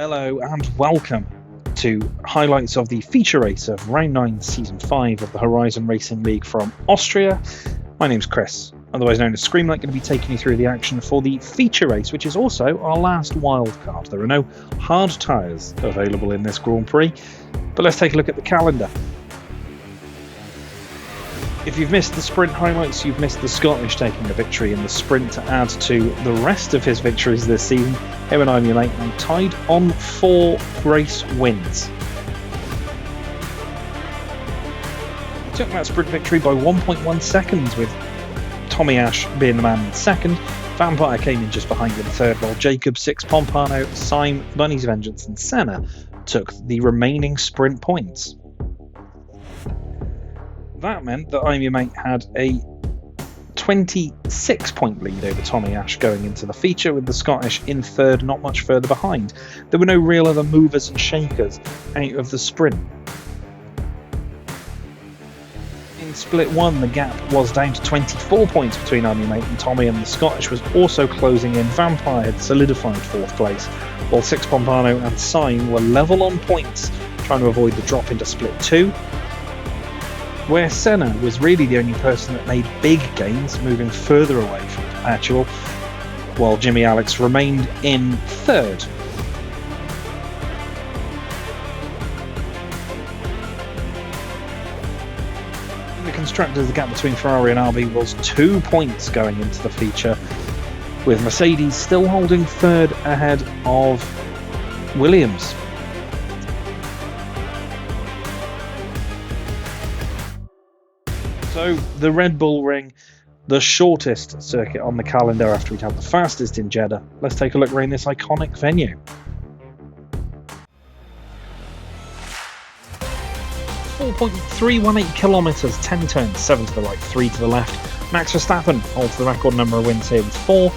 Hello and welcome to highlights of the feature race of round 9 season 5 of the HRZN Racing League from Austria. My name's Chris, otherwise known as Screamlight, going to be taking you through the action for the feature race, which is also our last wildcard. There are no hard tyres available in this Grand Prix, but let's take a look at the calendar. If you've missed the sprint highlights, you've missed the Scottish taking the victory in the sprint to add to the rest of his victories this season. Him and I'm your mate, now tied on 4 race wins. He took that sprint victory by 1.1 seconds, with Tommy Ash being the man in second. Vampire came in just behind in third, while Jacob, Six, Pompano, Syme, Bunny's Vengeance and Senna took the remaining sprint points. That meant that I'm Your Mate had a 26-point lead over Tommy Ash going into the feature, with the Scottish in third, not much further behind. There were no real other movers and shakers out of the sprint. In split 1, the gap was down to 24 points between I'm Your Mate and Tommy, and the Scottish was also closing in. Vampire had solidified 4th place, while Six, Pompano and Syme were level on points, trying to avoid the drop into split 2. Where Senna was really the only person that made big gains, moving further away from Perpetual, while Jimmy Alex remained in third. In the constructors, the gap between Ferrari and RB was 2 points going into the feature, with Mercedes still holding third ahead of Williams. So, the Red Bull Ring, the shortest circuit on the calendar after we'd had the fastest in Jeddah. Let's take a look around this iconic venue. 4.318 kilometres, 10 turns, 7 to the right, 3 to the left. Max Verstappen holds the record number of wins here with 4,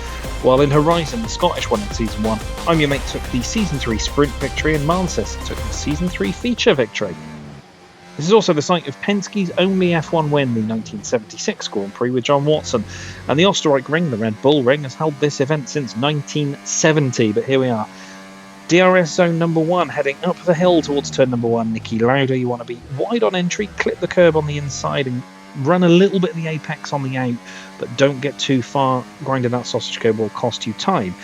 while in Horizon, the Scottish won in Season 1. I'm Your Mate took the Season 3 sprint victory, and Mansis took the Season 3 feature victory. This is also the site of Penske's only F1 win, the 1976 Grand Prix with John Watson. And the Österreich Ring, the Red Bull Ring, has held this event since 1970, but here we are. DRS zone number 1, heading up the hill towards turn number 1. Niki Lauda, you want to be wide on entry, clip the curb on the inside and run a little bit of the apex on the out, but don't get too far. Grinding that sausage curb will cost you time.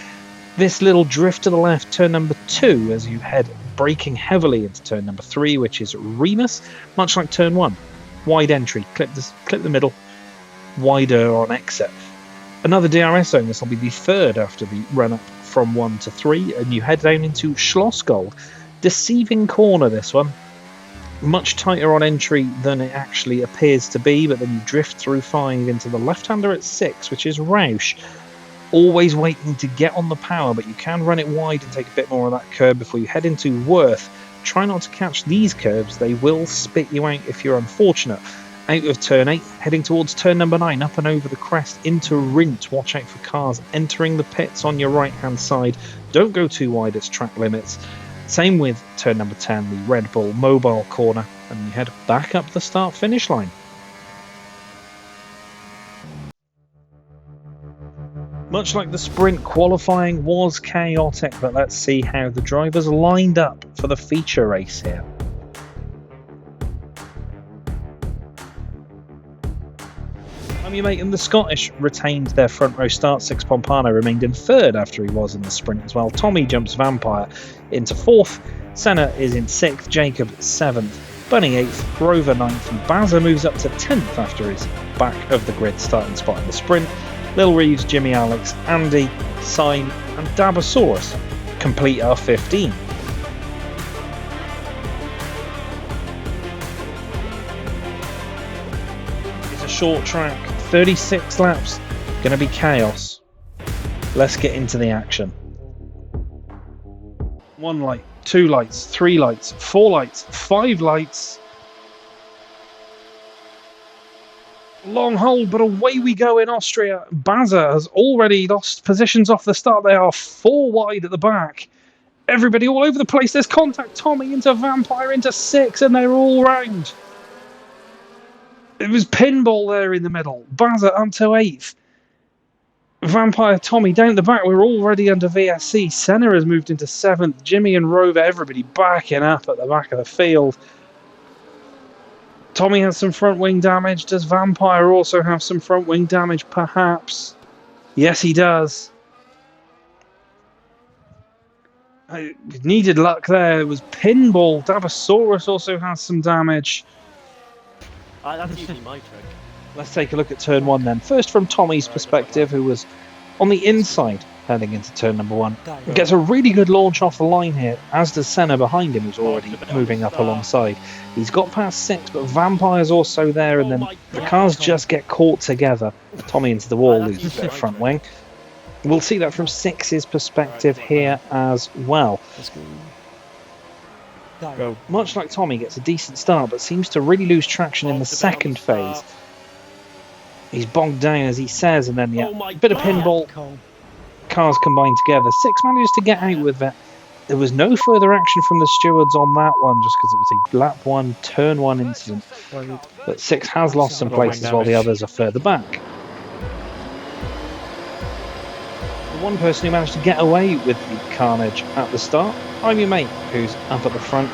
This little drift to the left, turn number 2, as you head braking heavily into turn number 3, which is Remus, much like turn 1. Wide entry, clip the middle, wider on exit. Another DRS zone, this will be the third after the run up from 1 to 3, and you head down into Schlossgold. Deceiving corner, this one. Much tighter on entry than it actually appears to be, but then you drift through 5 into the left-hander at 6, which is Roush. Always waiting to get on the power, but you can run it wide and take a bit more of that curb before you head into Worth. Try not to catch these curbs, they will spit you out if you're unfortunate. Out of turn 8, heading towards turn number 9, up and over the crest into Rint. Watch out for cars entering the pits on your right hand side. Don't go too wide, it's track limits. Same with turn number 10, the Red Bull Mobile corner, and you head back up the start finish line. Much like the sprint, qualifying was chaotic, but let's see how the drivers lined up for the feature race here. I'm Your Mate and the Scottish retained their front row start. Six Pompano remained in third after he was in the sprint as well. Tommy jumps Vampire into 4th. Senna is in 6th. Jacob 7th. Bunny 8th. Rover 9th. And Bazza moves up to 10th after his back of the grid starting spot in the sprint. Lil Reeves, Jimmy Alex, Andy, Syme and Dabasaurus complete our 15. It's a short track, 36 laps, going to be chaos. Let's get into the action. 1 light, 2 lights, 3 lights, 4 lights, 5 lights. Long hold, but away we go in Austria. Bazza has already lost positions off the start. They are 4 wide at the back. Everybody all over the place. There's contact. Tommy into Vampire into 6, and they're all round. It was pinball there in the middle. Bazza up to 8th. Vampire Tommy down the back. We're already under VSC. Senna has moved into 7th. Jimmy and Rover, everybody backing up at the back of the field. Tommy has some front wing damage. Does Vampire also have some front wing damage? Perhaps. Yes, he does. I needed luck there. It was Pinball. Dabosaurus also has some damage. That's usually my trick. Let's take a look at turn 1 then. First from Tommy's perspective, who was on the inside heading into turn number 1. Gets a really good launch off the line here, as does Senna behind him, who's already moving up alongside. He's got past 6, but Vampire's also there, and then the cars just get caught together. Tommy into the wall, loses a bit of front wing. We'll see that from 6's perspective here as well. So, much like Tommy, gets a decent start, but seems to really lose traction in the second phase. He's bogged down, as he says, and then, a bit of pinball. Cars combined together. 6 manages to get out with it. There was no further action from the stewards on that one, just because it was a lap 1, turn 1 incident. But 6 has lost some places while the others are further back. The one person who managed to get away with the carnage at the start, I'm your mate, who's up at the front.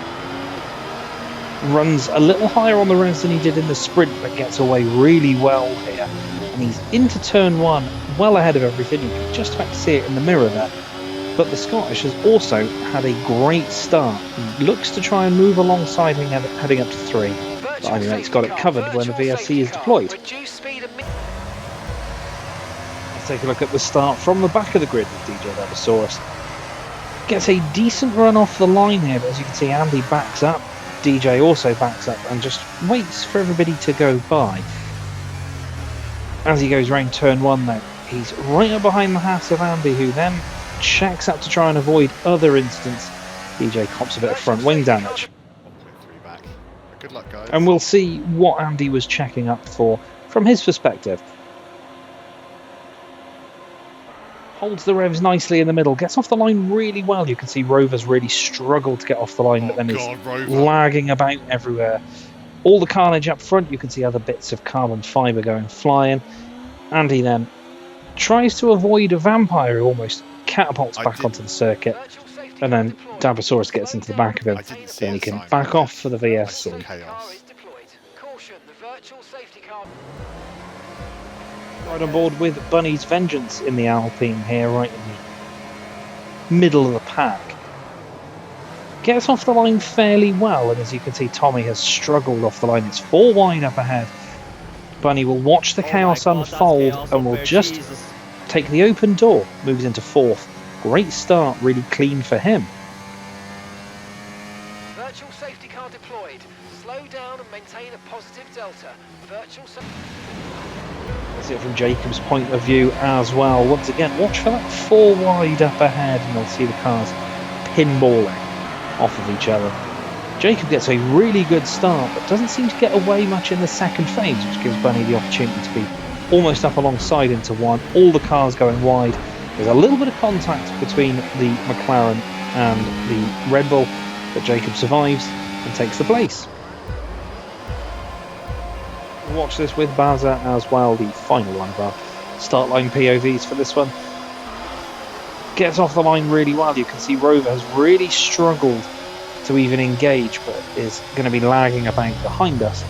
Runs a little higher on the revs than he did in the sprint, but gets away really well here. And he's into turn 1, well ahead of everything. You can just about see it in the mirror there. But the Scottish has also had a great start. He looks to try and move alongside him heading up to 3. But anyway, he's got it covered when the VSC is deployed. Let's take a look at the start from the back of the grid with DJ Dabosaurus. Gets a decent run off the line here, but as you can see, Andy backs up. DJ also backs up and just waits for everybody to go by. As he goes round turn 1 though, he's right up behind the hat of Andy, who then checks up to try and avoid other incidents. DJ cops a bit of front wing damage. Good luck, guys. And we'll see what Andy was checking up for from his perspective. Holds the revs nicely in the middle, gets off the line really well. You can see Rover's really struggled to get off the line, but then is lagging about everywhere. All the carnage up front, you can see other bits of carbon fibre going flying. Andy then tries to avoid a Vampire who almost catapults back onto the circuit. And then Dabosaurus gets into the back of him. Then he can back off for the VSC. Right on board with Bunny's Vengeance in the Alpine here, right in the middle of the pack. Gets off the line fairly well, and as you can see, Tommy has struggled off the line. It's 4 wide up ahead. Bunny will watch the chaos unfold and will just take the open door, moves into 4th. Great start, really clean for him. Virtual safety car deployed. Slow down and maintain a positive delta. Virtual safety. That's it from Jacob's point of view as well. Once again, watch for that 4 wide up ahead, and you'll see the cars pinballing off of each other. Jacob gets a really good start, but doesn't seem to get away much in the second phase, which gives Bunny the opportunity to be almost up alongside into 1. All the cars going wide. There's a little bit of contact between the McLaren and the Red Bull, but Jacob survives and takes the place. We'll watch this with Baza as well, the final one of our start line POVs for this one. Gets off the line really well. You can see Rover has really struggled to even engage, but is going to be lagging about behind us.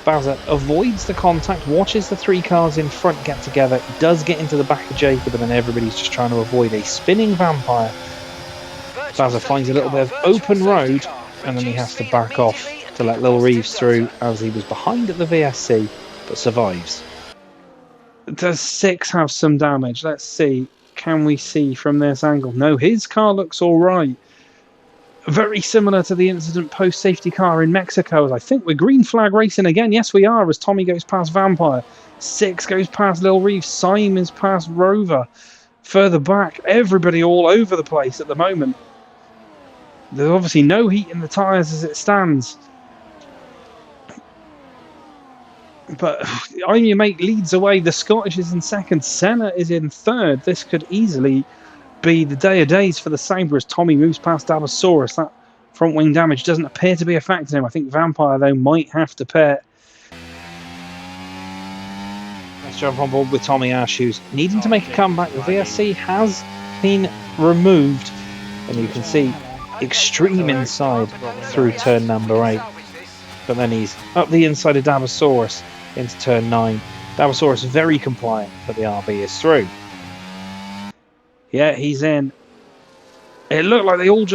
Bowser avoids the contact, watches the 3 cars in front get together, does get into the back of Jacob, and then everybody's just trying to avoid a spinning Vampire. Bowser finds a little bit of open road, and then he has to back off to let Lil Reeves through, as he was behind at the VSC, but survives. Does 6 have some damage? Let's see. Can we see from this angle? No, his car looks alright. Very similar to the incident post-safety car in Mexico. I think we're green flag racing again. Yes, we are, as Tommy goes past Vampire. 6 goes past Lil Reeves. Syme is past Rover. Further back, everybody all over the place at the moment. There's obviously no heat in the tyres as it stands. But I'm Your Mate leads away. The Scottish is in 2nd. Senna is in 3rd. This could easily be the day of days for the Sabre as Tommy moves past Dabosaurus. That front wing damage doesn't appear to be affecting him. I think Vampire, though, might have to pit. Let's jump on board with Tommy Ash, who's needing to make a comeback. The VSC has been removed, and you can see extreme inside through turn number 8. But then he's up the inside of Dabasaurus into turn 9. Dabasaurus very compliant, but the RB is through. Yeah, he's in. It looked like it all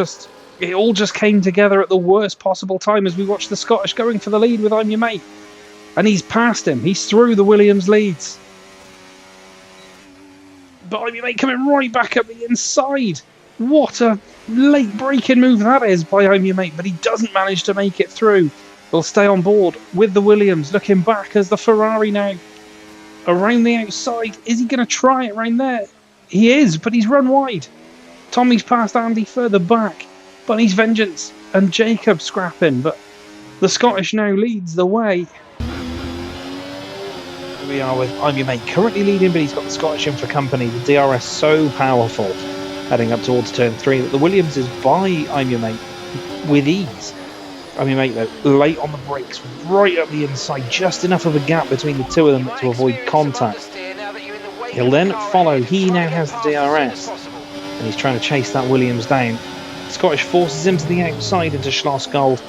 just came together at the worst possible time as we watched the Scottish going for the lead with I'm Your Mate. And he's passed him. He's through the Williams leads. But I'm Your Mate coming right back up the inside. What a late breaking move that is by I'm Your Mate, but he doesn't manage to make it through. He'll stay on board with the Williams, looking back as the Ferrari now around the outside. Is he going to try it around there? He is, but he's run wide. Tommy's passed Andy further back. Bunny's Vengeance and Jacob scrapping, but the Scottish now leads the way. Here we are with I'm Your Mate currently leading, but he's got the Scottish in for company. The DRS so powerful heading up towards turn 3 that the Williams is by I'm Your Mate with ease. I'm Your Mate though late on the brakes, right up the inside, just enough of a gap between the two of them to avoid contact. He'll then follow. He now has the DRS, and he's trying to chase that Williams down. Scottish forces him to the outside into Schloss Gold.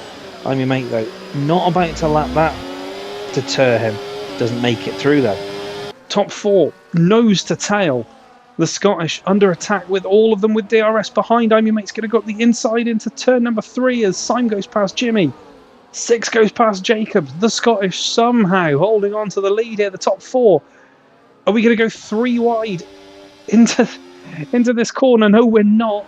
I'm Your Mate though not about to let that deter him. Doesn't make it through though. Top 4 nose to tail. The Scottish under attack with all of them with DRS behind. I'm Your Mate's going to go up the inside into turn number 3 as Syme goes past Jimmy. 6 goes past Jacob. The Scottish somehow holding on to the lead here. The top 4. Are we going to go 3 wide into this corner? No, we're not.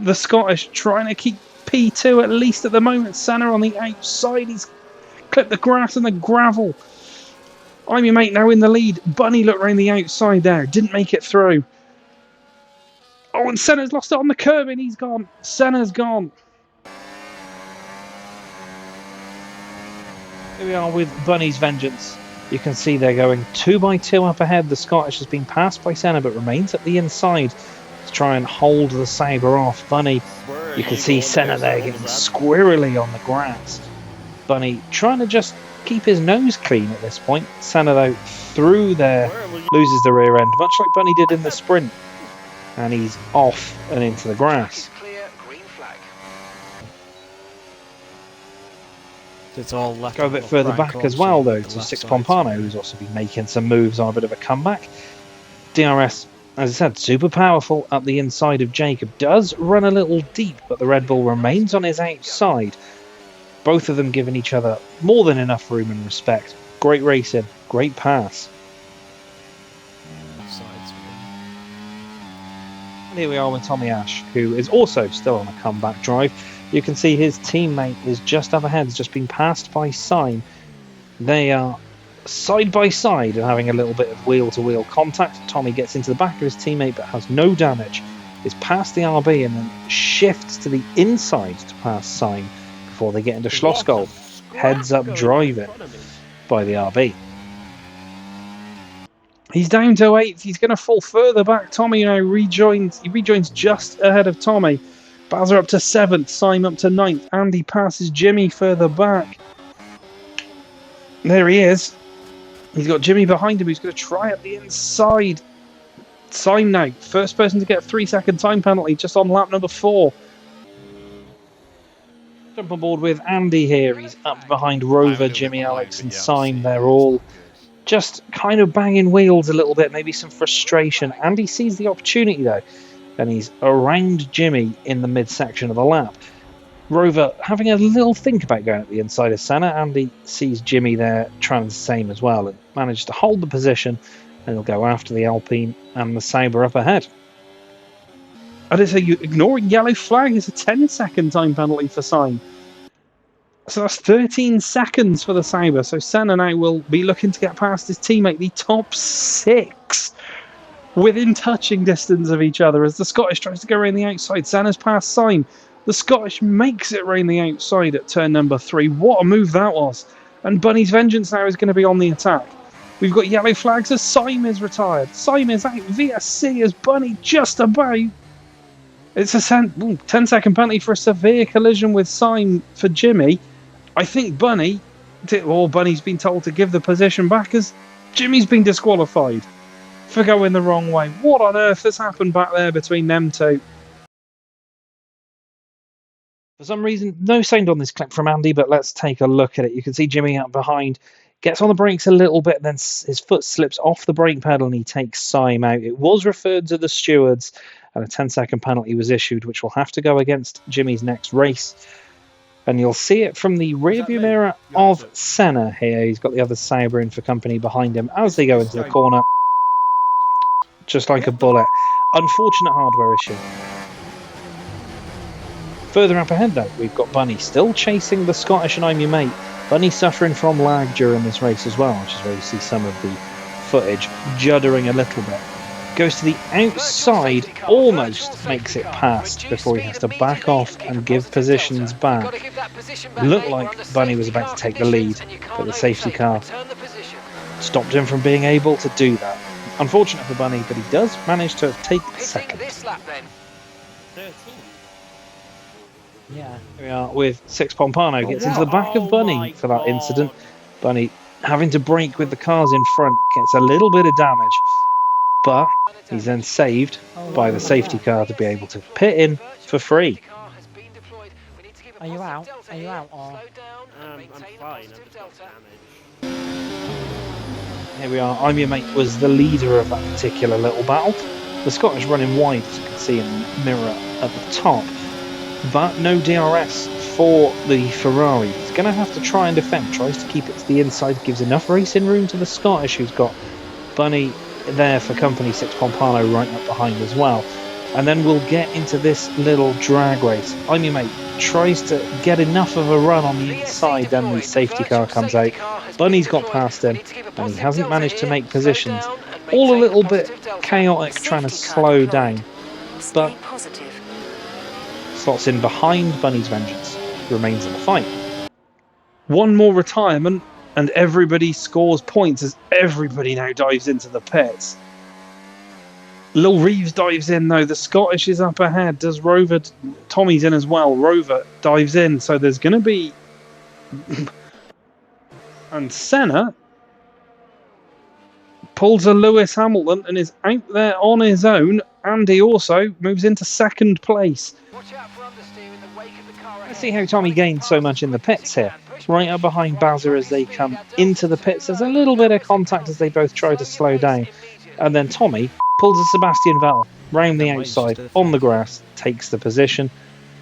The Scottish trying to keep P2 at least at the moment. Senna on the outside. He's clipped the grass and the gravel. I'm Your Mate now in the lead. Bunny looked around the outside there. Didn't make it through. Oh, and Senna's lost it on the curb and he's gone. Senna's gone. Here we are with Bunny's Vengeance. You can see they're going 2 by 2 up ahead. The Scottish has been passed by Senna but remains at the inside to try and hold the Sabre off. Bunny, you can see Senna there getting squirrely on the grass. Bunny trying to just keep his nose clean at this point. Senna though through there loses the rear end, much like Bunny did in the sprint, and he's off and into the grass. It's all left. Go a bit further back as well though to Six Pompano, who's also been making some moves on a bit of a comeback. DRS, as I said, super powerful up the inside of Jacob. Does run a little deep, but the Red Bull remains on his outside. Both of them giving each other more than enough room and respect. Great racing, great pass. And here we are with Tommy Ash, who is also still on a comeback drive. You can see his teammate is just up ahead, has just been passed by Syme. They are side by side and having a little bit of wheel-to-wheel contact. Tommy gets into the back of his teammate but has no damage. Is past the RB and then shifts to the inside to pass Syme before they get into Schlossgold. Heads up driving by the RB. He's down to 8th. He's going to fall further back. Tommy now rejoins. He rejoins just ahead of Tommy. Bazza up to 7th. Syme up to 9th. Andy passes Jimmy further back. There he is. He's got Jimmy behind him. He's going to try up the inside. Syme now. First person to get a 3-second time penalty just on lap number 4. Jump on board with Andy here. He's up behind Rover, Jimmy, Alex and Syme. They're all just kind of banging wheels a little bit, maybe some frustration. Andy sees the opportunity though, and he's around Jimmy in the midsection of the lap. Rover having a little think about going at the inside of Senna. Andy sees Jimmy there trying the same as well and managed to hold the position, and he'll go after the Alpine and the Sabre up ahead. I did say you ignoring yellow flag is a 10-second time penalty for Syme. So that's 13 seconds for the Sabre. So Senna now will be looking to get past his teammate, the top 6, within touching distance of each other as the Scottish tries to go around the outside. Senna's past Syme. The Scottish makes it around the outside at turn number 3. What a move that was. And Bunny's Vengeance now is going to be on the attack. We've got yellow flags as Syme is retired. Syme is out. VSC as Bunny just about. It's a 10-second penalty for a severe collision with Syme for Jimmy. I think Bunny's been told to give the position back as Jimmy's been disqualified for going the wrong way. What on earth has happened back there between them two? For some reason, no sound on this clip from Andy, but let's take a look at it. You can see Jimmy out behind, gets on the brakes a little bit, then his foot slips off the brake pedal and he takes Syme out. It was referred to the stewards, and a 10-second penalty was issued, which will have to go against Jimmy's next race. And you'll see it from the rearview mirror of Senna here. He's got the other Sauber in for company behind him as they go into the corner. Just like a bullet. Unfortunate hardware issue. Further up ahead though, we've got Bunny still chasing the Scottish and I'm Your Mate. Bunny suffering from lag during this race as well, which is where you see some of the footage juddering a little bit. Goes to the outside, almost makes it past before he has to back off and give positions back. Looked like Bunny was about to take the lead, but the safety car stopped him from being able to do that. Unfortunate for Bunny, but he does manage to take second. Yeah. Here we are with Six Pompano, gets into the back of Bunny for that incident. Bunny having to brake with the cars in front, gets a little bit of damage, but he's then saved by the safety car to be able to pit in for free. Are you out? Are you out? Or... I'm fine. I'm just got damage. Here we are. I'm Your Mate was the leader of that particular little battle. The Scottish running wide, as you can see in the mirror at the top. But no DRS for the Ferrari. He's going to have to try and defend. Tries to keep it to the inside. Gives enough racing room to the Scottish, who's got Bunny there for company. Six Pompano right up behind as well. And then we'll get into this little drag race. I'm Your Mate tries to get enough of a run on the inside, then the safety car comes out. Bunny's got past him, and he hasn't managed to make positions. All a little bit chaotic, trying to slow down. But slots in behind Bunny's vengeance. Remains in the fight. One more retirement, and everybody scores points as everybody now dives into the pits. Lil Reeves dives in though, the Scottish is up ahead. Does Rover, Tommy's in as well. Rover dives in, so there's going to be... and Senna pulls a Lewis Hamilton and is out there on his own. Andy also moves into second place. Let's see how Tommy gained so much in the pits here. Right up behind Bazza as they come into the pits. There's a little bit of contact as they both try to slow down. And then Tommy pulls a Sebastian Vettel round the outside on the grass, takes the position,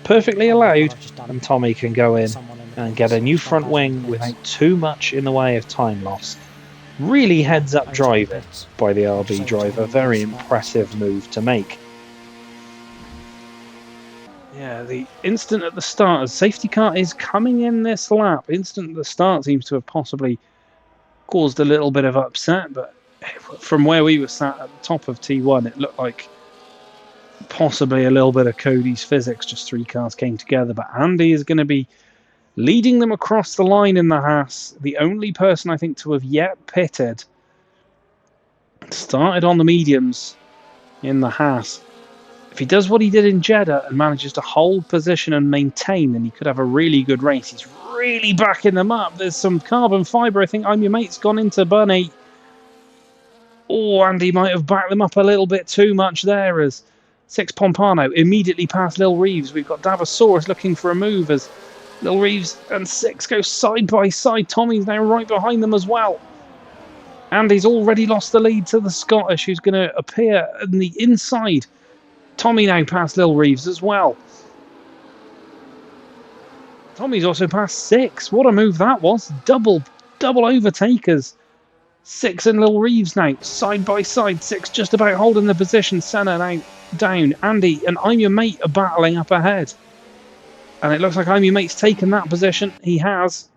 perfectly allowed, and Tommy can go in and get a new front wing without too much in the way of time loss. Really heads up driving by the RB driver, very impressive move to make. Yeah, the instant at the start, as safety car is coming in this lap, instant at the start seems to have possibly caused a little bit of upset, but from where we were sat at the top of T1, it looked like possibly a little bit of Cody's physics, just three cars came together, but Andy is going to be leading them across the line in the Haas, the only person I think to have yet pitted. Started on the mediums in the Haas. If he does what he did in Jeddah and manages to hold position and maintain, then he could have a really good race. He's really backing them up. There's some carbon fibre. I think I'm Your Mate's gone into Bunny. Oh, Andy might have backed them up a little bit too much there as Six Pompano immediately past Lil Reeves. We've got Davasaurus looking for a move as Lil Reeves and Six go side by side. Tommy's now right behind them as well. Andy's already lost the lead to the Scottish, who's going to appear in the inside. Tommy now past Lil Reeves as well. Tommy's also past Six. What a move that was. Double overtakers. Six and Lil Reeves now side by side. Six just about holding the position. Senna now down. Andy and I'm Your Mate are battling up ahead. And it looks like I'm Your Mate's taken that position. He has.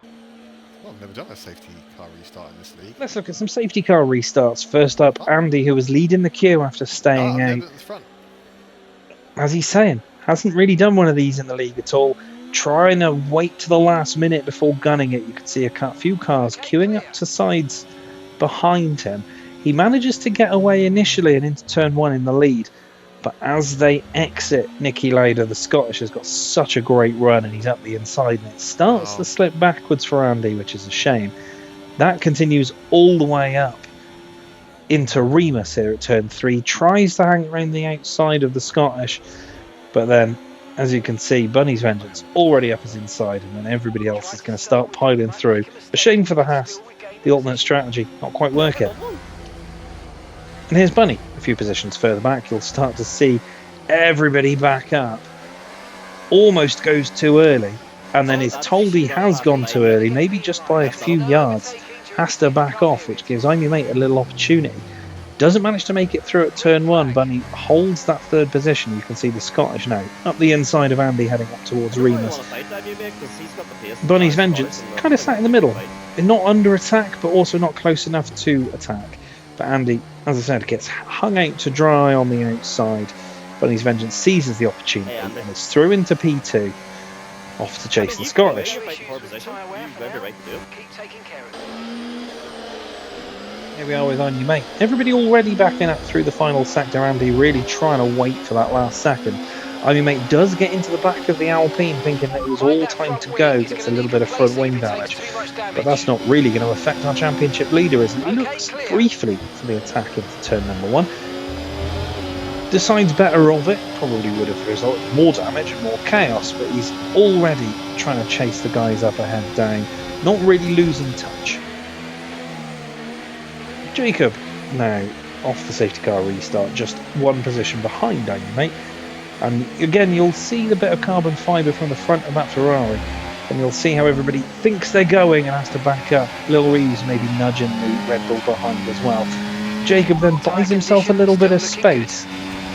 Well, I've never done a safety car restart in this league. Let's look at some safety car restarts. First up, Andy, who was leading the queue after staying out. At the front. As he's saying, hasn't really done one of these in the league at all. Trying to wait to the last minute before gunning it. You can see a few cars queuing up to sides behind him. He manages to get away initially and into turn one in the lead. But as they exit Nicky Lauda, the Scottish has got such a great run and he's up the inside and it starts to slip backwards for Andy, which is a shame. That continues all the way up into Remus here at turn 3. Tries to hang around the outside of the Scottish, but then, as you can see, Bunny's Vengeance already up his inside, and then everybody else is going to start piling through. A shame for the Haas, the alternate strategy not quite working. And here's Bunny. A few positions further back, you'll start to see everybody back up. Almost goes too early, and then is told he has gone too early, maybe just by a few yards. Has to back off, which gives I'm Your Mate a little opportunity. Doesn't manage to make it through at turn 1. Bunny holds that third position. You can see the Scottish now up the inside of Andy, heading up towards Remus. Bunny's Vengeance kind of sat in the middle, not under attack, but also not close enough to attack. But Andy, as I said, gets hung out to dry on the outside. Bunny's Vengeance seizes the opportunity and is through into P2, off to chase the Scottish. Here we are with On Your Mate. Everybody already backing up through the final sector. Andy really trying to wait for that last second. On Your Mate does get into the back of the Alpine, thinking that it was all time to go. Gets a little bit of front wing damage, but that's not really going to affect our championship leader, as he looks briefly for the attack into turn number 1. Decides better of it. Probably would have resulted in more damage and more chaos, but he's already trying to chase the guys up ahead down, not really losing touch. Jacob now off the safety car restart, just one position behind On Your Mate. And again, you'll see the bit of carbon fibre from the front of that Ferrari, and you'll see how everybody thinks they're going and has to back up. Lil Reeves maybe nudging the Red Bull behind as well. Jacob then buys himself a little bit of space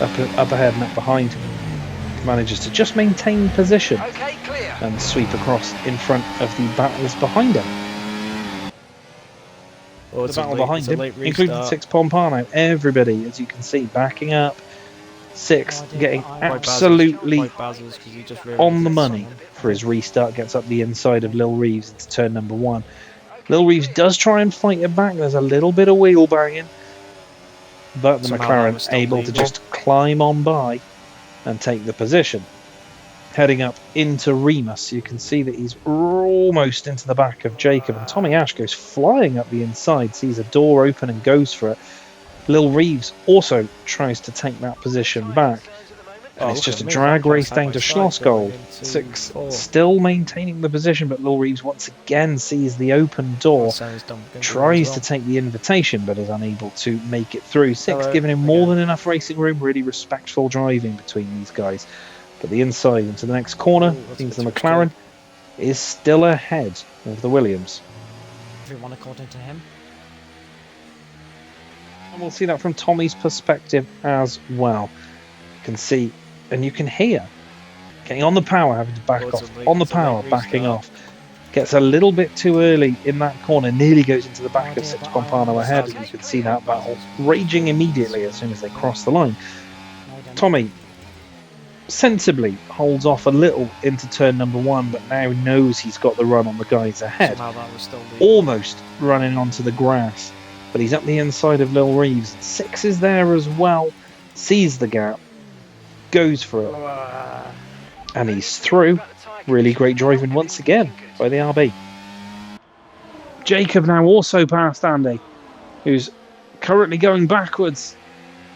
up ahead and up behind. Manages to just maintain position and sweep across in front of the battles behind him. The battle behind him, including 6 Pompano. Everybody, as you can see, backing up. 6 getting absolutely on the money for his restart. Gets up the inside of Lil Reeves into turn number 1. Lil Reeves does try and fight it back. There's a little bit of wheel banging, but the McLaren able to just climb on by and take the position. Heading up into Remus, you can see that he's almost into the back of Jacob, and Tommy Ash goes flying up the inside, sees a door open and goes for it. Lil Reeves also tries to take that position back, and it's just a drag race down to Schlossgold. 6 still maintaining the position, but Lil Reeves once again sees the open door, tries to take the invitation but is unable to make it through. 6 giving him more than enough racing room, really respectful driving between these guys. But the inside into the next corner means the McLaren is still ahead of the Williams. Everyone according to him. And we'll see that from Tommy's perspective as well. You can see and you can hear getting on the power, having to back off. On the power, backing off. Gets a little bit too early in that corner, nearly goes into the back of 6 Pompano ahead, and you can see that battle raging immediately as soon as they cross the line. Tommy sensibly holds off a little into turn number 1, but now knows he's got the run on the guys ahead. Almost running onto the grass, but he's up the inside of Lil Reeves. 6 is there as well, sees the gap, goes for it, and he's through. Really great driving once again by the RB. Jacob now also past Andy, who's currently going backwards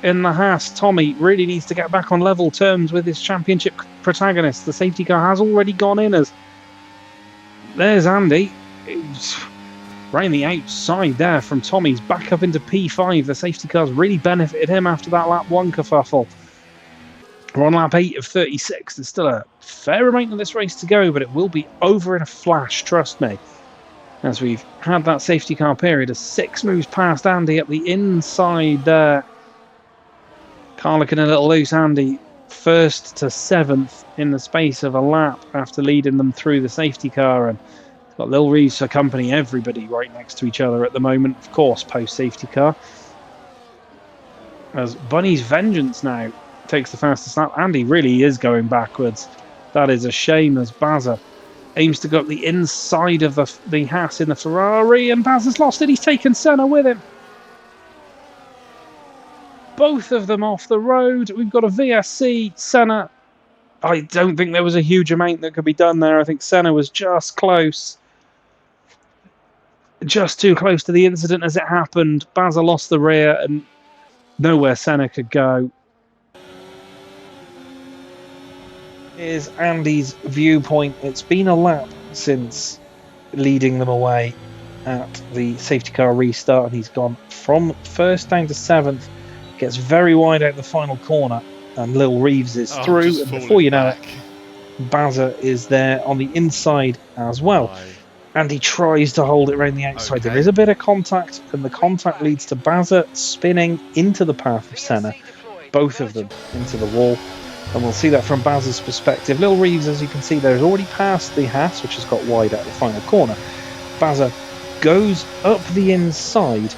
in the Haas. Tommy really needs to get back on level terms with his championship protagonist. The safety car has already gone in as there's Andy. It's round the outside there from Tommy's back up into P5. The safety car's really benefited him after that lap 1 kerfuffle. We're on lap 8 of 36. There's still a fair amount of this race to go, but it will be over in a flash, trust me. As we've had that safety car period, as 6 moves past Andy up the inside there. Car looking a little loose. Andy 1st to 7th in the space of a lap after leading them through the safety car, and got Lil Reeves accompanying everybody right next to each other at the moment, of course, post safety car. As Bunny's Vengeance now takes the fastest lap. Andy really is going backwards. That is a shame, as Bazza aims to go up the inside of the Haas in the Ferrari, and Bazza's lost it. He's taken Senna with him. Both of them off the road. We've got a VSC. Senna, I don't think there was a huge amount that could be done there. I think Senna was just close. just too close to the incident as it happened. Bazza lost the rear and nowhere Senna could go. Here's Andy's viewpoint. It's been a lap since leading them away at the safety car restart, and he's gone from first down to 7th, gets very wide out the final corner, and Lil Reeves is through, and before you know it, Bazza is there on the inside as well. And he tries to hold it around the outside. There is a bit of contact, and the contact leads to Bazza spinning into the path of Senna, both of them into the wall. And we'll see that from Bazza's perspective. Lil Reeves, as you can see there, has already passed the Haas, which has got wide out the final corner. Bazza goes up the inside,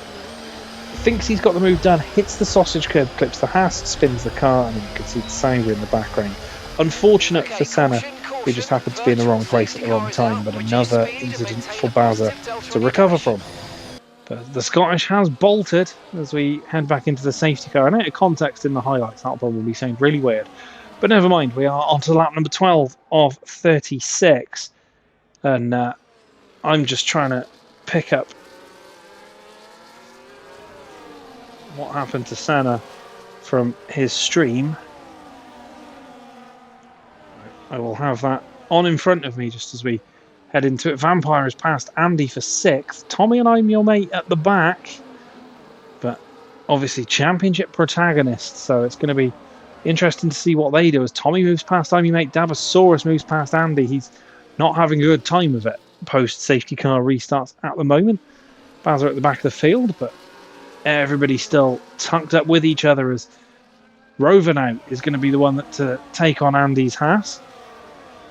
thinks he's got the move done, hits the sausage curb, clips the Haas, spins the car, and then you can see the Sauber in the background. Unfortunate for Senna, who just happened to be in the wrong place at the wrong time, but another incident for Bazza to recover from. But the Scottish has bolted as we head back into the safety car. And out of context in the highlights, that'll probably sound really weird. But never mind, we are on to lap number 12 of 36. And I'm just trying to pick up what happened to Senna from his stream. I will have that on in front of me just as we head into it. Vampire has passed Andy for 6th. Tommy and I'm your mate at the back. But obviously championship protagonists, so it's going to be interesting to see what they do as Tommy moves past I'm your mate. Dabasaurus moves past Andy. He's not having a good time of it post safety car restarts at the moment. Bazza at the back of the field, but everybody's still tucked up with each other as Rover now is going to be the one that to take on Andy's Haas.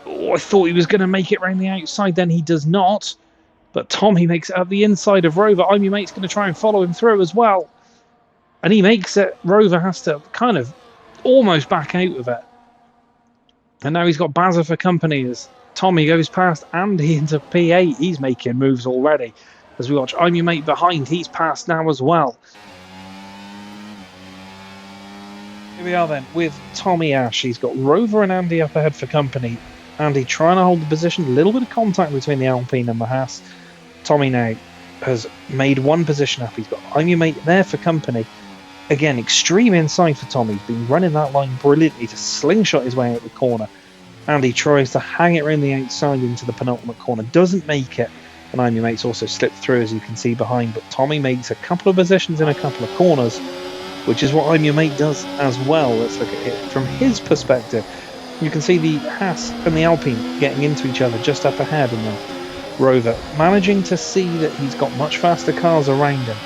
Oh, I thought he was going to make it around the outside, then he does not. But Tommy makes it up the inside of Rover. I'm your mate's going to try and follow him through as well. And he makes it. Rover has to kind of almost back out of it. And now he's got Bazza for company as Tommy goes past Andy into P8. He's making moves already. As we watch I'm your mate behind, he's passed now as well. Here we are then with Tommy Ash. He's got Rover and Andy up ahead for company. Andy trying to hold the position. A little bit of contact between the Alpine and the Haas. Tommy now has made one position up. He's got I'm your mate there for company. Again, extreme inside for Tommy. He's been running that line brilliantly to slingshot his way out the corner. Andy tries to hang it around the outside into the penultimate corner. Doesn't make it. And I'm your mate's also slipped through, as you can see behind. But Tommy makes a couple of positions in a couple of corners, which is what I'm your mate does as well. Let's look at it from his perspective. You can see the Haas and the Alpine getting into each other just up ahead, and then Rover managing to see that he's got much faster cars around him.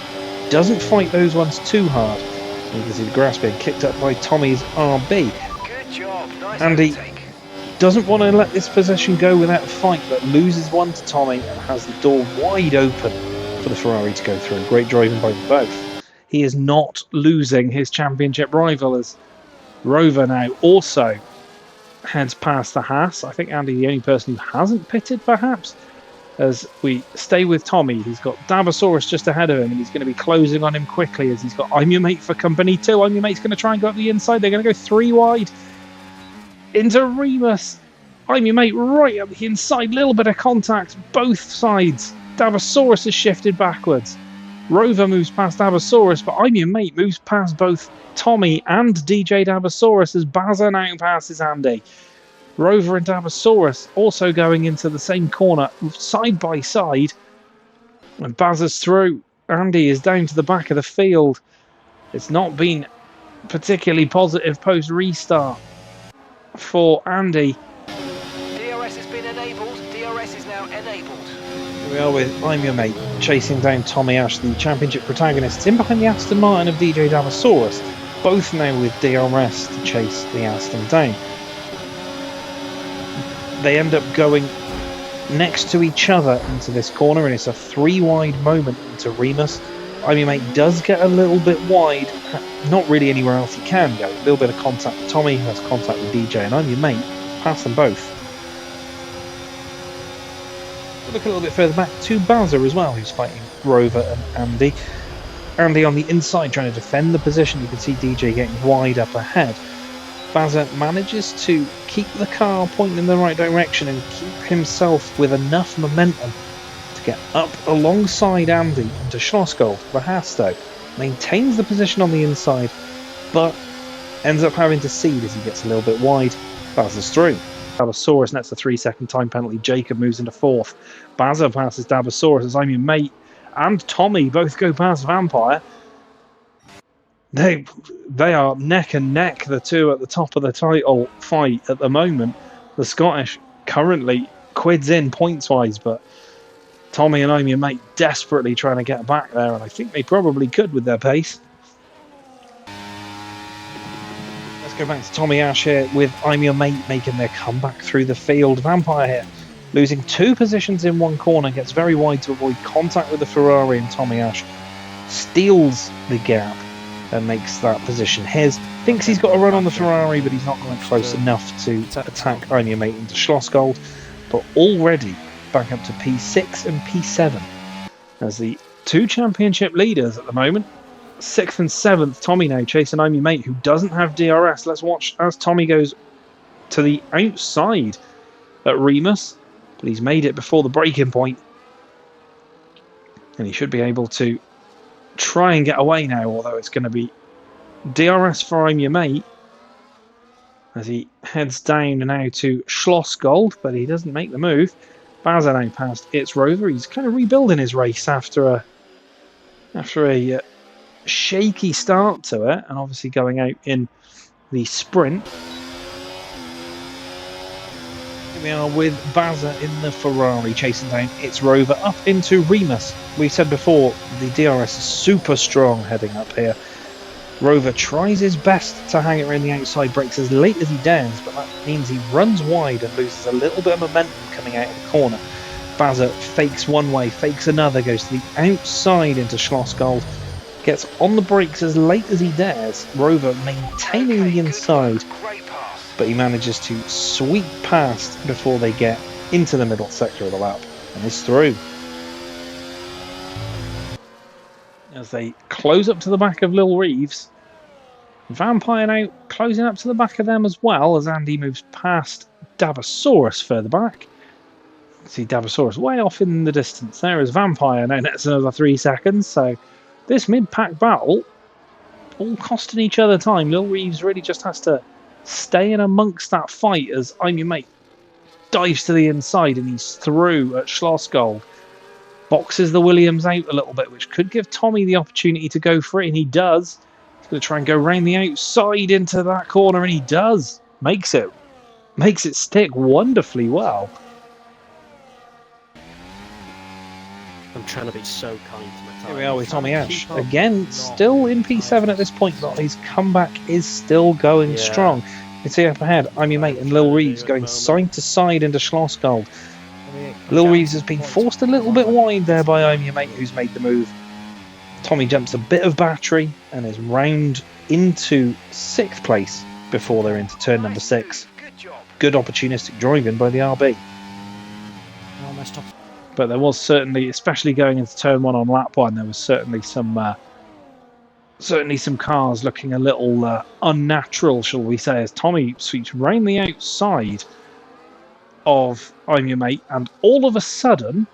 Doesn't fight those ones too hard. You can see the grass being kicked up by Tommy's RB. Good job. Nice Andy overtake. doesn't want to let this position go without a fight, but loses one to Tommy and has the door wide open for the Ferrari to go through. Great driving by them both. He is not losing his championship rival as Rover now also heads past the Haas. I think Andy the only person who hasn't pitted perhaps. As we stay with Tommy, he's got Dabasaurus just ahead of him, and he's going to be closing on him quickly as he's got I'm your mate for company too. I'm your mate's going to try and go up the inside. They're going to go 3 wide into Remus. I'm your mate right up the inside. Little bit of contact both sides. Dabasaurus has shifted backwards. Rover moves past Dabasaurus, but I'm your mate moves past both Tommy and DJ Dabasaurus as Bazza now passes Andy. Rover and Dabasaurus also going into the same corner side by side. And Bazza's through. Andy is down to the back of the field. It's not been particularly positive post restart for Andy. DRS has been enabled. DRS is now enabled. Here we are with I'm your mate chasing down Tommy Ash, the championship protagonists, in behind the Aston Martin of DJ Dabasaurus. Both now with DRS to chase the Aston down. They end up going next to each other into this corner, and it's a 3 wide moment into Remus. I'm your mate does get a little bit wide, not really anywhere else he can go. A little bit of contact with Tommy, who has contact with DJ, and I'm your mate pass them both. We'll look a little bit further back to Bazza as well, who's fighting Rover and Andy. Andy on the inside trying to defend the position. You can see DJ getting wide up ahead. Bazza manages to keep the car pointing in the right direction and keep himself with enough momentum to get up alongside Andy into Schlossgold for Hasto. Maintains the position on the inside, but ends up having to cede as he gets a little bit wide. Passes through. Dabasaurus nets a 3-second time penalty. Jacob moves into 4th. Bazza passes Dabasaurus as I'm your mate and Tommy both go past Vampire. They are neck and neck, the two at the top of the title fight at the moment. The Scottish currently quids in points-wise, but Tommy and I'm your mate desperately trying to get back there, and I think they probably could with their pace. Let's go back to Tommy Ash here with I'm your mate making their comeback through the field. Vampire here, losing 2 positions in one corner, gets very wide to avoid contact with the Ferrari, and Tommy Ash steals the gap and makes that position his. Thinks he's got a run on the Ferrari, but he's not going close enough to attack I'm your mate into Schlossgold, but already back up to P6 and P7 as the 2 championship leaders at the moment. 6th and 7th, Tommy now chasing I'm your mate, who doesn't have DRS. Let's watch as Tommy goes to the outside at Remus, but he's made it before the breaking point, and he should be able to try and get away now, although it's going to be DRS for I'm your mate as he heads down now to Schlossgold, but he doesn't make the move. Bazza now past It's Rover. He's kind of rebuilding his race after a shaky start to it, and obviously going out in the sprint. Here we are with Bazza in the Ferrari chasing down It's Rover up into Remus. We said before the DRS is super strong heading up here. Rover tries his best to hang it around the outside, brakes as late as he dares, but that means he runs wide and loses a little bit of momentum coming out of the corner. Bazza fakes one way, fakes another, goes to the outside into Schlossgold, gets on the brakes as late as he dares. Rover maintaining the inside, but he manages to sweep past before they get into the middle sector of the lap and is through. As they close up to the back of Lil Reeves, Vampire now closing up to the back of them as well, as Andy moves past Dabasaurus further back. See Dabasaurus way off in the distance there as Vampire now nets another 3 seconds, so this mid-pack battle all costing each other time. Lil Reeves really just has to stay in amongst that fight as I'm your mate dives to the inside and he's through at Schlossgold. Boxes the Williams out a little bit, which could give Tommy the opportunity to go for it, and he does. He's going to try and go round the outside into that corner, and he does. Makes it stick wonderfully well. I'm trying to be so kind to my time. Here we are with Tommy Ash. Again, still in P7 at this point, but his comeback is still going strong. You can see up ahead, I'm your mate and Lil Reeves going side to side into Schlossgold. Lil Reeves has been forced a little bit wide there by I'm your mate, who's made the move. Tommy jumps a bit of battery and is round into 6th place before they're into turn number 6. Good opportunistic driving by the RB. But there was certainly, especially going into turn 1 on lap 1, there was certainly some cars looking a little unnatural, shall we say, as Tommy sweeps round the outside of I'm your mate, and all of a sudden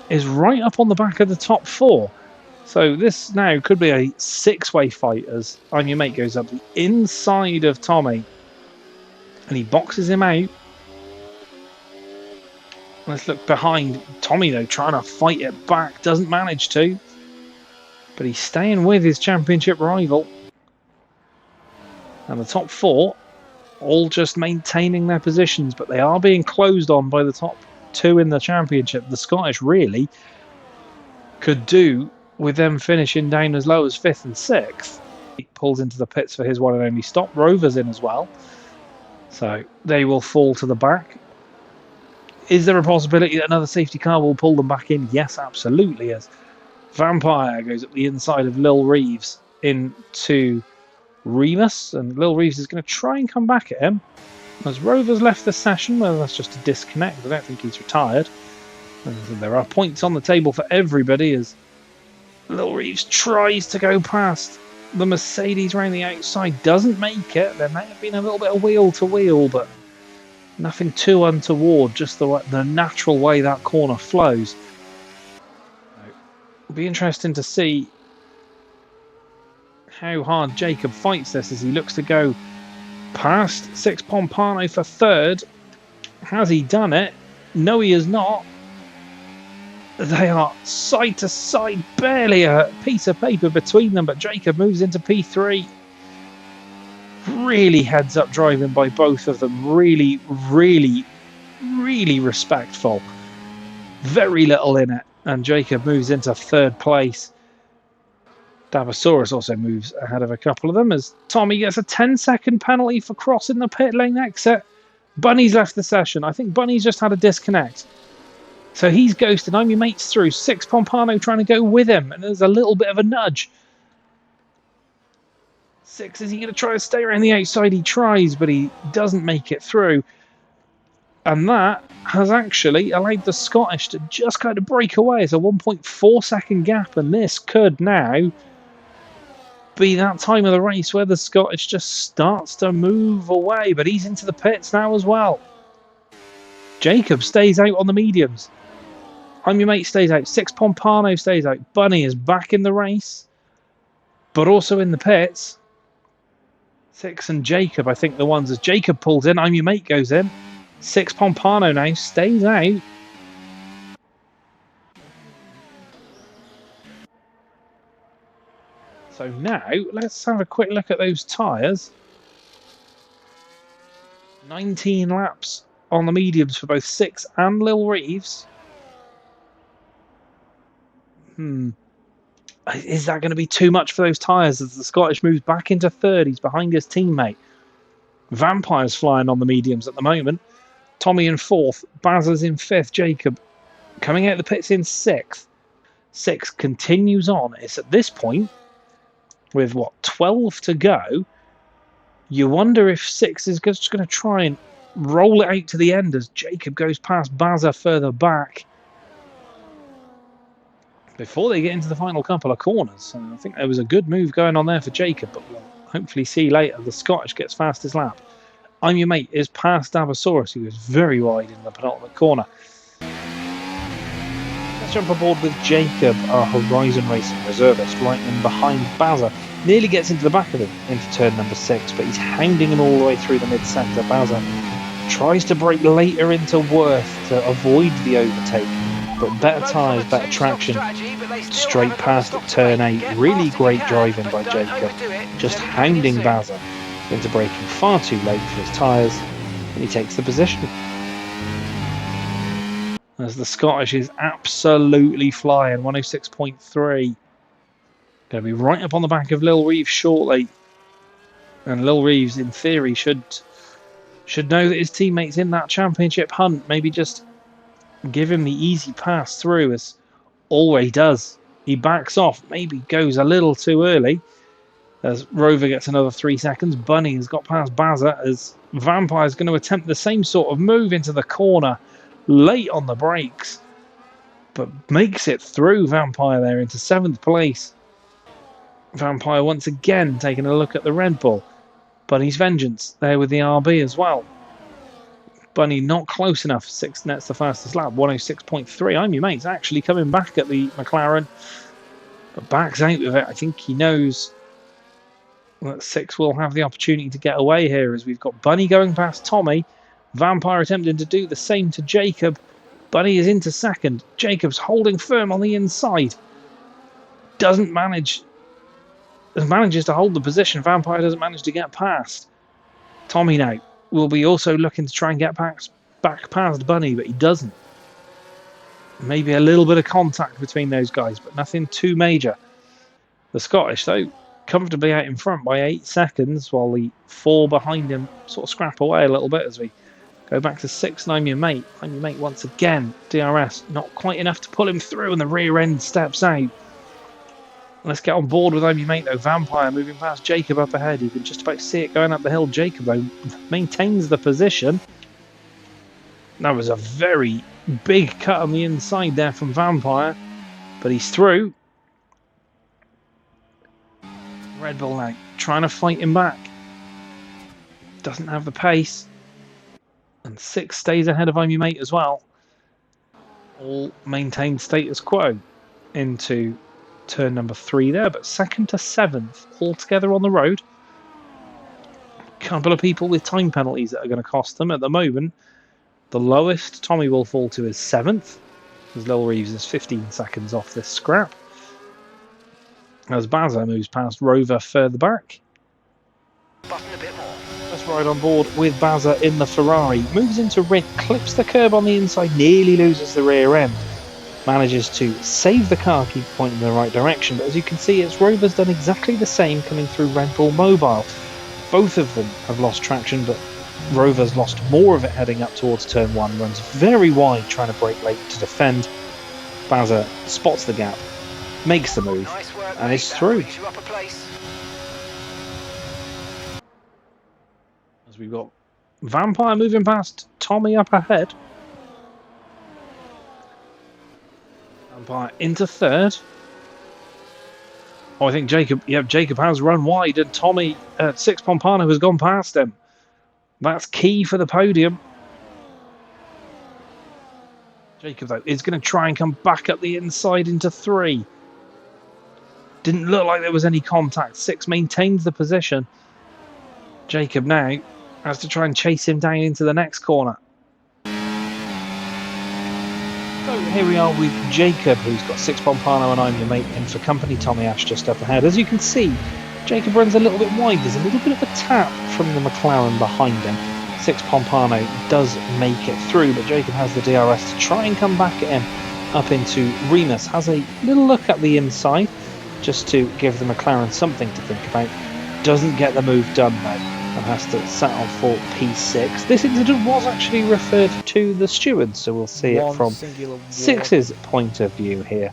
is right up on the back of the top 4. So this now could be a 6-way fight as I'm your mate goes up the inside of Tommy and he boxes him out. Let's look behind Tommy though, trying to fight it back, doesn't manage to, but he's staying with his championship rival. And the top 4 all just maintaining their positions, but they are being closed on by the top 2 in the championship. The Scottish really could do with them finishing down as low as 5th and 6th. He pulls into the pits for his one and only stop. Rover's in as well, so they will fall to the back. Is there a possibility that another safety car will pull them back in? Yes, absolutely, as Vampire goes up the inside of Lil Reeves into Remus, and Lil Reeves is going to try and come back at him as Rover's left the session, whether that's just a disconnect. I don't think he's retired. And there are points on the table for everybody as Lil Reeves tries to go past the Mercedes round the outside, doesn't make it. There may have been a little bit of wheel to wheel, but nothing too untoward, just the natural way that corner flows. It'll be interesting to see how hard Jacob fights this as he looks to go past Six Pompano for third. Has he done it? No, he has not. They are side to side, barely a piece of paper between them, but Jacob moves into P3. Really heads up driving by both of them. Really, really, really respectful. Very little in it, and Jacob moves into third place. Davasaurus also moves ahead of a couple of them as Tommy gets a 10-second penalty for crossing the pit lane exit. Bunny's left the session. I think Bunny's just had a disconnect. So he's ghosted. I'm your mates through. Six Pompano trying to go with him, and there's a little bit of a nudge. Six, is he going to try to stay around the outside? He tries, but he doesn't make it through. And that has actually allowed the Scottish to just kind of break away. It's a 1.4 second gap, and this could now be that time of the race where the Scottish just starts to move away. But he's into the pits now as well. Jacob stays out on the mediums. I'm your mate stays out. Six Pompano stays out. Bunny is back in the race, but also in the pits. Six and Jacob, I think the ones as Jacob pulls in. I'm your mate goes in. Six Pompano now stays out. So now let's have a quick look at those tyres. 19 laps on the mediums for both Six and Lil Reeves. Is that going to be too much for those tyres as the Scottish moves back into third? He's behind his teammate. Vampire's flying on the mediums at the moment. Tommy in fourth. Bazza's in fifth. Jacob coming out of the pits in sixth. Six continues on. It's at this point, with what, 12 to go, you wonder if Six is just going to try and roll it out to the end as Jacob goes past Bazza further back before they get into the final couple of corners. So I think there was a good move going on there for Jacob, but we'll hopefully see later. The Scottish gets fastest lap. I'm your mate is past Davasaurus, who is very wide in the penultimate corner. Let's jump aboard with Jacob, our Horizon Racing reservist, right in behind Bazza. Nearly gets into the back of him into turn number 6, but he's hounding him all the way through the mid-sector. Bazza tries to brake later into Worth to avoid the overtake, but better tyres, better traction, straight past at turn 8. Really great driving by Jacob, just hounding Bazza into braking far too late for his tyres, and he takes the position. As the Scottish is absolutely flying, 106.3. Going to be right up on the back of Lil Reeves shortly. And Lil Reeves, in theory, should know that his teammate's in that championship hunt. Maybe just give him the easy pass through, as all he does. He backs off, maybe goes a little too early, as Rover gets another 3 seconds. Bunny has got past Bazza, as Vampire's going to attempt the same sort of move into the corner, late on the brakes, but makes it through Vampire there into 7th place. Vampire once again taking a look at the Red Bull. Bunny's vengeance there with the RB as well. Bunny not close enough. 6 nets the fastest lap, 106.3. I'm your mate's actually coming back at the McLaren, but backs out with it. I think he knows that 6 will have the opportunity to get away here, as we've got Bunny going past Tommy. Vampire attempting to do the same to Jacob. Bunny is into second. Jacob's holding firm on the inside. Manages to hold the position. Vampire doesn't manage to get past. Tommy now will be also looking to try and get back past Bunny, but he doesn't. Maybe a little bit of contact between those guys, but nothing too major. The Scottish, though, comfortably out in front by 8 seconds, while the 4 behind him sort of scrap away a little bit as we go back to 6 and I'm your mate. I'm your mate once again. DRS not quite enough to pull him through, and the rear end steps out. Let's get on board with I'm your mate though. Vampire moving past Jacob up ahead. You can just about see it going up the hill. Jacob though maintains the position. That was a very big cut on the inside there from Vampire, but he's through. Red Bull now trying to fight him back. Doesn't have the pace. And 6 stays ahead of I'm your mate as well. All maintain status quo. into turn number 3 there, but 2nd to 7th altogether on the road. Couple of people with time penalties that are going to cost them at the moment. The lowest Tommy will fall to is 7th, as Lil Reeves is 15 seconds off this scrap. As Bazza moves past Rover further back. Button a bit more. Let's ride on board with Bazza in the Ferrari. Moves into Rick, clips the curb on the inside, nearly loses the rear end. Manages to save the car, keep pointing in the right direction, but as you can see, it's Rover's done exactly the same coming through Red Bull Mobile. Both of them have lost traction, but Rover's lost more of it heading up towards turn 1, runs very wide trying to brake late to defend. Bazza spots the gap, makes the move, Nice work, and mate. is That through. puts you up a place. As we've got Vampire moving past Tommy up ahead. Vampire into 3rd. Oh, I think Jacob has run wide, and Tommy at 6 Pompano has gone past him. That's key for the podium. Jacob, though, is going to try and come back up the inside into 3. Didn't look like there was any contact. 6 maintains the position. Jacob now has to try and chase him down into the next corner. So here we are with Jacob, who's got 6 Pompano and I'm your mate in for company. Tommy Ash just up ahead. As you can see, Jacob runs a little bit wide. There's a little bit of a tap from the McLaren behind him. 6 Pompano does make it through, but Jacob has the DRS to try and come back at him up into Remus. Has a little look at the inside just to give the McLaren something to think about. Doesn't get the move done though, and has to settle for P6. This incident was actually referred to the stewards, so we'll see it from 6's point of view here.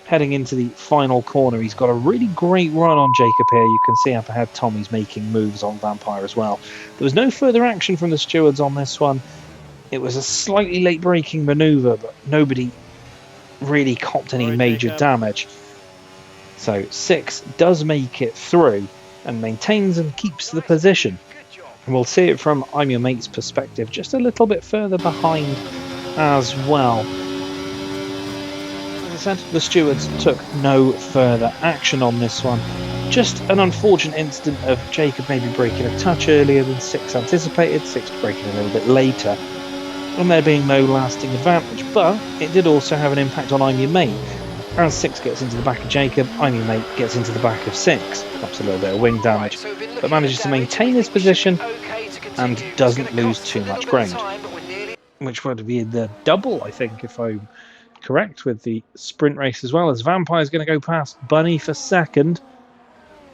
Heading into the final corner, he's got a really great run on Jacob here. You can see up ahead Tommy's making moves on Vampire as well. There was no further action from the stewards on this one. It was a slightly late braking manoeuvre, but nobody really copped any major damage. So 6 does make it through and maintains and keeps the position. And we'll see it from I'm Your Mate's perspective, just a little bit further behind as well. As I said, the stewards took no further action on this one. Just an unfortunate incident of Jacob maybe braking a touch earlier than 6 anticipated, 6 braking a little bit later, and there being no lasting advantage. But it did also have an impact on I'm Your Mate. As 6 gets into the back of Jacob, I'm Your Mate gets into the back of 6. Pops a little bit of wing damage, but manages to maintain his position and doesn't lose too much ground. Which would be the double, I think, if I'm correct, with the sprint race as well, as Vampire's going to go past Bunny for 2nd.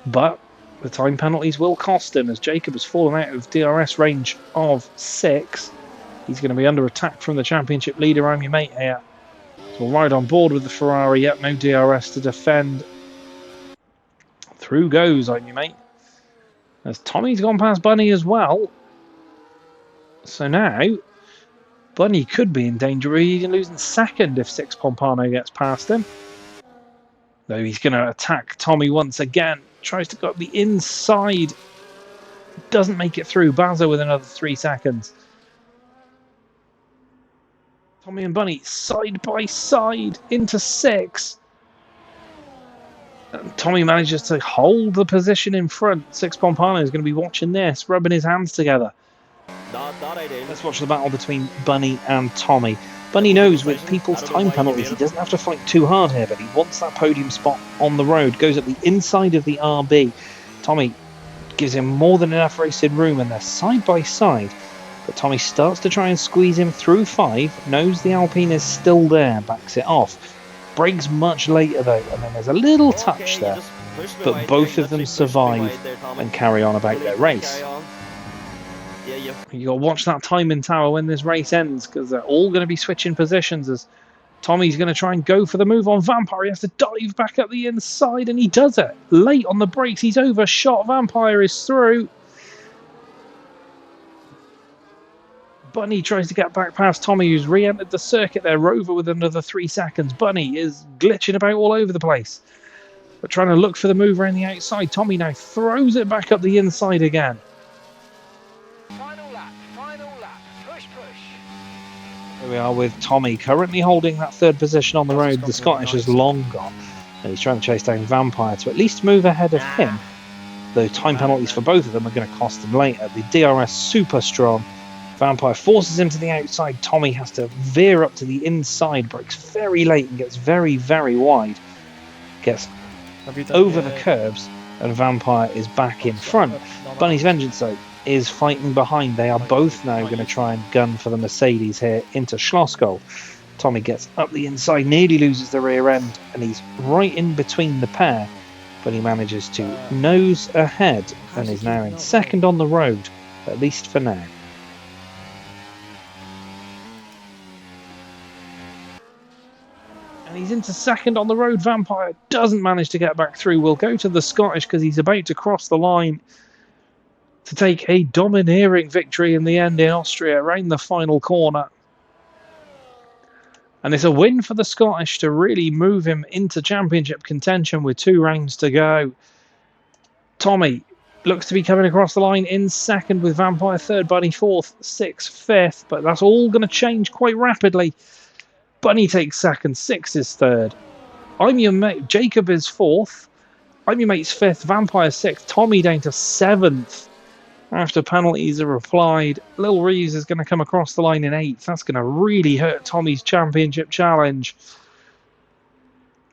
But the time penalties will cost him, as Jacob has fallen out of DRS range of 6. He's going to be under attack from the championship leader, I'm Your Mate here. So we'll ride on board with the Ferrari. Yep, no DRS to defend. Through goes I'm Your Mate, as Tommy's gone past Bunny as well. So now Bunny could be in danger of even losing 2nd if 6 Pompano gets past him. Though he's going to attack Tommy once again. Tries to go up the inside. Doesn't make it through. Bazza with another 3 seconds. Tommy and Bunny side by side into 6. And Tommy manages to hold the position in front. 6 Pompano is going to be watching this, rubbing his hands together. Let's watch the battle between Bunny and Tommy. Bunny knows with people's time penalties he doesn't have to fight too hard here, but he wants that podium spot on the road. Goes at the inside of the RB. Tommy gives him more than enough racing room, and they're side by side. But Tommy starts to try and squeeze him through 5, knows the Alpine is still there, backs it off. Brakes much later though, and then there's a little touch there. But both of them survive and carry on about their race. You've got to watch that timing tower when this race ends, because they're all going to be switching positions, as Tommy's going to try and go for the move on Vampire. He has to dive back up the inside, and he does it. Late on the brakes, he's overshot. Vampire is through. Bunny tries to get back past Tommy, who's re-entered the circuit there. Rover with another 3 seconds. Bunny is glitching about all over the place, but trying to look for the move around the outside. Tommy now throws it back up the inside again. Final lap, push, push. Here we are with Tommy currently holding that third position on the road. The Scottish is long gone, and he's trying to chase down Vampire to at least move ahead of him. Though time penalties for both of them are going to cost him later. The DRS super strong. Vampire forces him to the outside. Tommy has to veer up to the inside, breaks very late and gets very, very wide. Gets over the curbs, and Vampire is back in front. Bunny's Vengeance, though, is fighting behind. They are both now going to try and gun for the Mercedes here into Schlossgoal. Tommy gets up the inside, nearly loses the rear end, and he's right in between the pair, but he manages to nose ahead and is now in second on the road, at least for now. And he's into second on the road. Vampire doesn't manage to get back through. We'll go to the Scottish because he's about to cross the line to take a domineering victory in the end in Austria around the final corner. And it's a win for the Scottish to really move him into championship contention with 2 rounds to go. Tommy looks to be coming across the line in second with Vampire third, Bunny fourth, 6 fifth, but that's all going to change quite rapidly. Bunny takes second, 6 is third. I'm your mate, Jacob is fourth. I'm your mate's fifth, Vampire sixth, Tommy down to 7th. After penalties are applied, Lil Reeves is going to come across the line in 8th. That's going to really hurt Tommy's championship challenge.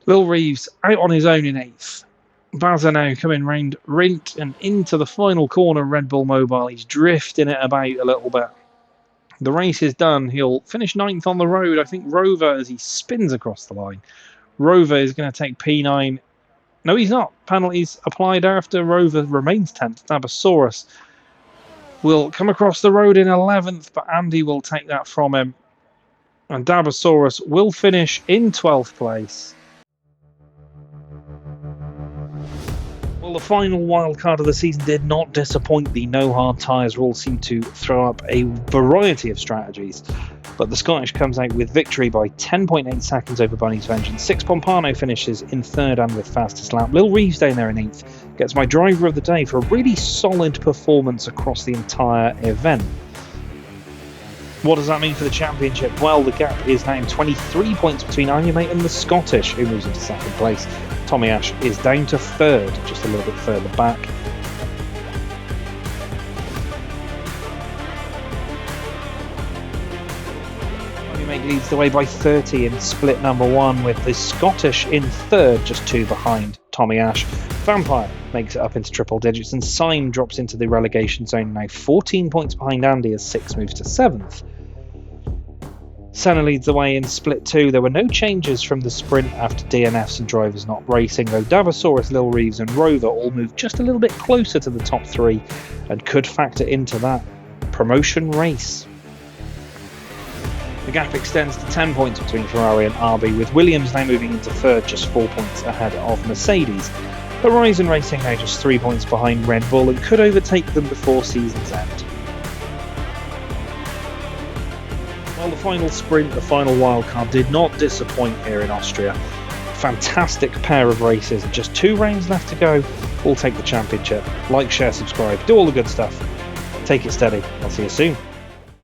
Lil Reeves out on his own in 8th. Bazza now coming round Rint and into the final corner, Red Bull Mobile. He's drifting it about a little bit. The race is done. He'll finish 9th on the road. I think Rover, as he spins across the line, Rover is going to take P9. No, he's not. Penalties applied after. Rover remains 10th. Dabosaurus will come across the road in 11th, but Andy will take that from him. And Dabosaurus will finish in 12th place. Well, the final wildcard of the season did not disappoint. The no hard tyres rule seemed to throw up a variety of strategies, but the Scottish comes out with victory by 10.8 seconds over Bunny's Vengeance. Six Pompano finishes in third and with fastest lap. Lil Reeves down there in 8th gets my driver of the day for a really solid performance across the entire event. What does that mean for the championship? Well, the gap is now 23 points between I'm Your Mate and the Scottish, who moves into second place. Tommy Ash is down to third, just a little bit further back. I'm Your Mate leads the way by 30 in split number 1, with the Scottish in third, just 2 behind Tommy Ash. Vampire makes it up into triple digits, and Sign drops into the relegation zone, now 14 points behind Andy as 6 moves to 7th. Senna leads the way in split 2. There were no changes from the sprint after DNFs and drivers not racing, though Dabosaurus, Lil Reeves and Rover all moved just a little bit closer to the top 3 and could factor into that promotion race. The gap extends to 10 points between Ferrari and RB, with Williams now moving into third, just 4 points ahead of Mercedes. HRZN Racing now just 3 points behind Red Bull and could overtake them before season's end. Well, the final sprint, the final wildcard, did not disappoint here in Austria. Fantastic pair of races, just 2 rounds left to go. We'll take the championship. Like, share, subscribe, do all the good stuff. Take it steady. I'll see you soon.